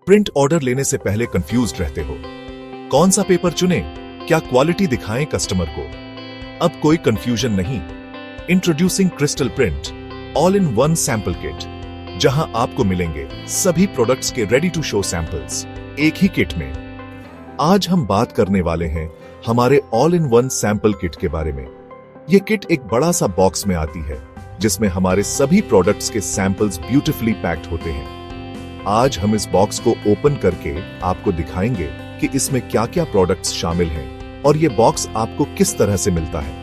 Print order लेने से पहले कंफ्यूज्ड रहते हो? कौन सा पेपर चुने, क्या क्वालिटी दिखाएं कस्टमर को? अब कोई कंफ्यूजन नहीं। Introducing crystal print all in one sample kit, जहां आपको मिलेंगे सभी प्रोडक्ट्स के रेडी टू शो सैंपल्स एक ही किट में। आज हम बात करने वाले हैं हमारे all in one sample kit के बारे में। यह किट एक बड़ा सा बॉक्स में आती है जिसमें हमारे सभी प्रोडक्ट्स के सैंपल्स ब्यूटीफुली पैक्ड होते हैं। आज हम इस बॉक्स को ओपन करके आपको दिखाएंगे कि इसमें क्या क्या प्रोडक्ट्स शामिल हैं और ये बॉक्स आपको किस तरह से मिलता है।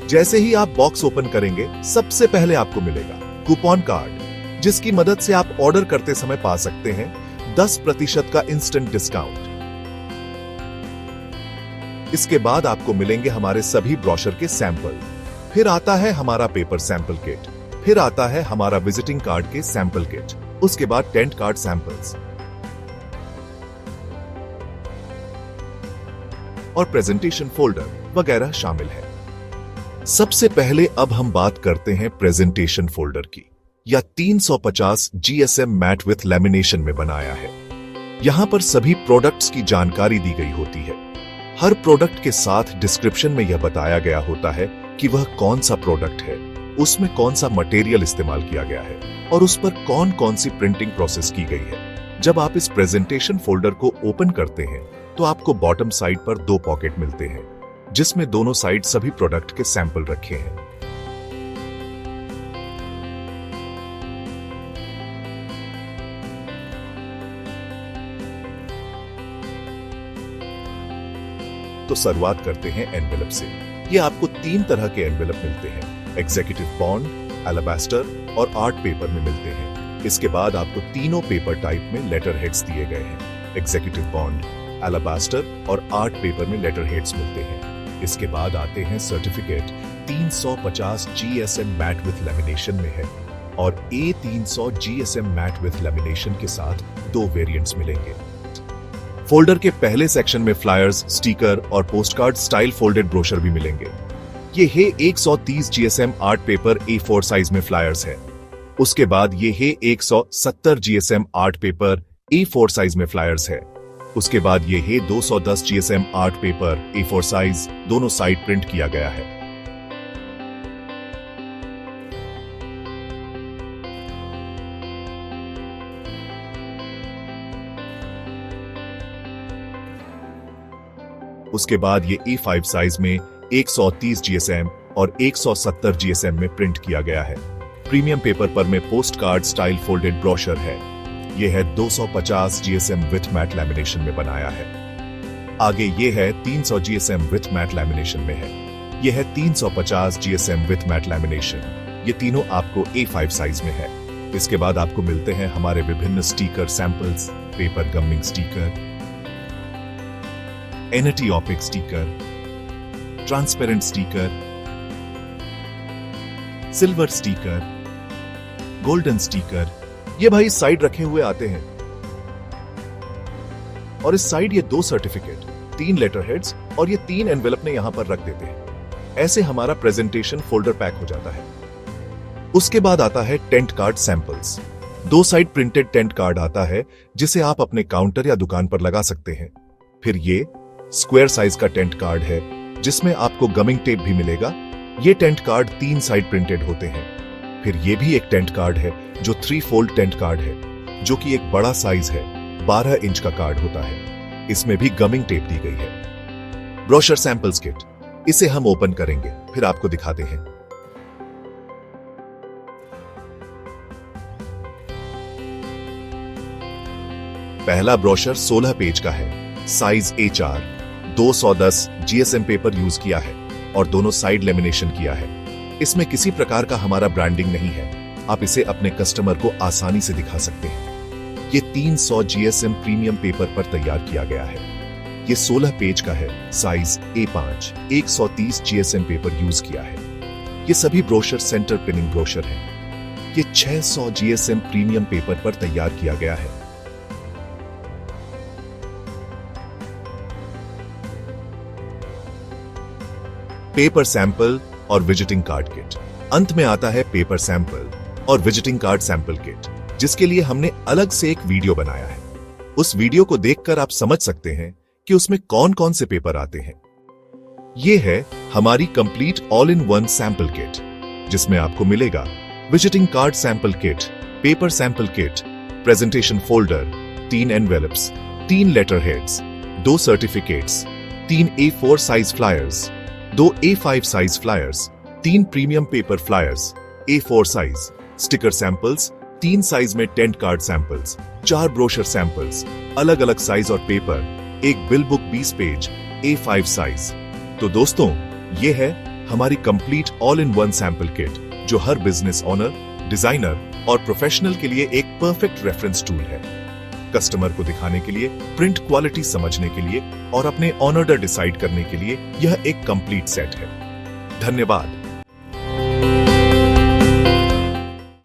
जैसे ही आप बॉक्स ओपन करेंगे, सबसे पहले आपको मिलेगा कूपन कार्ड, जिसकी मदद से आप ऑर्डर करते समय पा सकते हैं 10% का इंस्टेंट डिस्काउंट। इसके बाद आपको मिलेंगे हमारे सभी ब्रोशर के सैंपल। फिर आता है हमारा पेपर सैंपल किट, फिर आता है हमारा विजिटिंग कार्ड के सैंपल किट, उसके बाद टेंट कार्ड सैंपल्स और प्रेजेंटेशन फोल्डर वगैरह शामिल है। सबसे पहले अब हम बात करते हैं प्रेजेंटेशन फोल्डर की। यह 350 GSM मैट विथ लैमिनेशन में बनाया है। यहां पर सभी प्रोडक्ट्स की जानकारी दी गई होती है। हर प्रोडक्ट के साथ डिस्क्रिप्शन में यह बताया गया होता है कि वह कौन सा प्रोडक्ट है, उसमें कौन सा मटेरियल इस्तेमाल किया गया है और उस पर कौन कौन सी प्रिंटिंग प्रोसेस की गई है। जब आप इस प्रेजेंटेशन फोल्डर को ओपन करते हैं तो आपको बॉटम साइड पर 2 पॉकेट मिलते हैं, जिसमें दोनों साइड सभी प्रोडक्ट के सैंपल रखे हैं। तो शुरुआत करते हैं एनवेलप से। ये आपको 3 तरह के एनवेलप मिलते हैं, एग्जीक्यूटिव बॉन्ड, एलाबास्टर और आर्ट पेपर में मिलते हैं। इसके बाद आपको तीनों पेपर टाइप में लेटर हेड्स दिए गए हैं। एग्जीक्यूटिव बॉन्ड, एलाबास्टर और आर्ट पेपर में लेटर हेड्स मिलते हैं। इसके बाद आते हैं certificate. 350 GSM matte with lamination में है और A300 GSM matte with lamination के साथ 2 वेरिएंट्स मिलेंगे। फोल्डर के पहले सेक्शन में फ्लायर्स, स्टिकर और पोस्टकार्ड स्टाइल फोल्डेड ब्रोशर भी मिलेंगे। ये है 130 GSM art paper A4 size में फ्लायर्स है। उसके बाद ये है 170 GSM art paper A4 size में फ्लायर्स है। उसके बाद ये है 210 GSM art paper A4 size, दोनों साइड प्रिंट किया गया है। उसके बाद ये A5 साइज में 130 GSM और 170 GSM में प्रिंट किया गया है। प्रीमियम पेपर पर में post card style folded brochure है। यह है 250 GSM विथ मैट लैमिनेशन में बनाया है। आगे ये है 300 GSM विथ मैट लैमिनेशन में है। यह है 350 GSM विथ मैट लैमिनेशन। ये तीनों आपको A5 साइज में है। इसके बाद आपको मिलते हैं हमारे विभिन्न sticker samples, paper gaming sticker, n t-opaque sticker, transparent sticker, silver sticker, golden sticker. ये भाई साइड रखे हुए आते हैं और इस साइड ये 2 सर्टिफिकेट, 3 लेटर हेड्स और ये 3 एनवेलप ने यहां पर रख देते हैं। ऐसे हमारा प्रेजेंटेशन फोल्डर पैक हो जाता है। उसके बाद आता है tent card samples. 2 side printed tent card आता है जिसे आप अपने काउंटर या दुकान पर लगा सकते हैं। फिर ये स्क्वायर साइज का टेंट कार्ड है जिसमें आपको गमिंग टेप भी मिलेगा। ये टेंट कार्ड 3 साइड प्रिंटेड होते हैं। फिर ये भी एक टेंट कार्ड है जो 3 फोल्ड टेंट कार्ड है, जो कि एक बड़ा साइज है, 12 इंच का कार्ड होता है। इसमें भी गमिंग टेप दी गई है। ब्रोशर सैंपल्स किट, इसे हम ओपन करेंगे, फिर आपको दिखाते हैं। पहला ब्रोशर 16 पेज का है, size A4, 210 GSM paper use किया है और दोनों साइड लेमिनेशन किया है। इसमें किसी प्रकार का हमारा ब्रांडिंग नहीं है। आप इसे अपने कस्टमर को आसानी से दिखा सकते हैं। ये 300 GSM प्रीमियम पेपर पर तैयार किया गया है। ये 16 पेज का है, size A5, 130 GSM paper use किया है। ये सभी ब्रोशर सेंटर पिनिंग ब्रोशर हैं। ये 600 GSM प्रीमियम पेपर पर तैयार किया गया है। पेपर सैंपल और विजिटिंग कार्ड किट। अंत में आता है पेपर सैंपल। और विजिटिंग कार्ड सैंपल किट, जिसके लिए हमने अलग से एक वीडियो बनाया है। उस वीडियो को देखकर आप समझ सकते हैं कि उसमें कौन कौन से पेपर आते हैं। ये है हमारी complete all in one sample kit, जिसमें आपको मिलेगा visiting card sample kit, paper sample kit, presentation folder, 3 envelopes, 3 letter heads, 2 certificates, 3 A4 size flyers, 2 A5 size flyers, 3 premium paper flyers, A4 size, sticker samples, 3 size में tent card samples, 4 brochure samples, अलग अलग size और paper, एक bill book 20 page, A5 size. तो दोस्तों, ये है हमारी complete all in one sample kit, जो हर बिजनेस ओनर, डिजाइनर और प्रोफेशनल के लिए एक परफेक्ट रेफरेंस टूल है। कस्टमर को दिखाने के लिए, प्रिंट क्वालिटी समझने के लिए और अपने ऑर्डर डिसाइड करने के लिए यह एक कंप्लीट सेट है। धन्यवाद।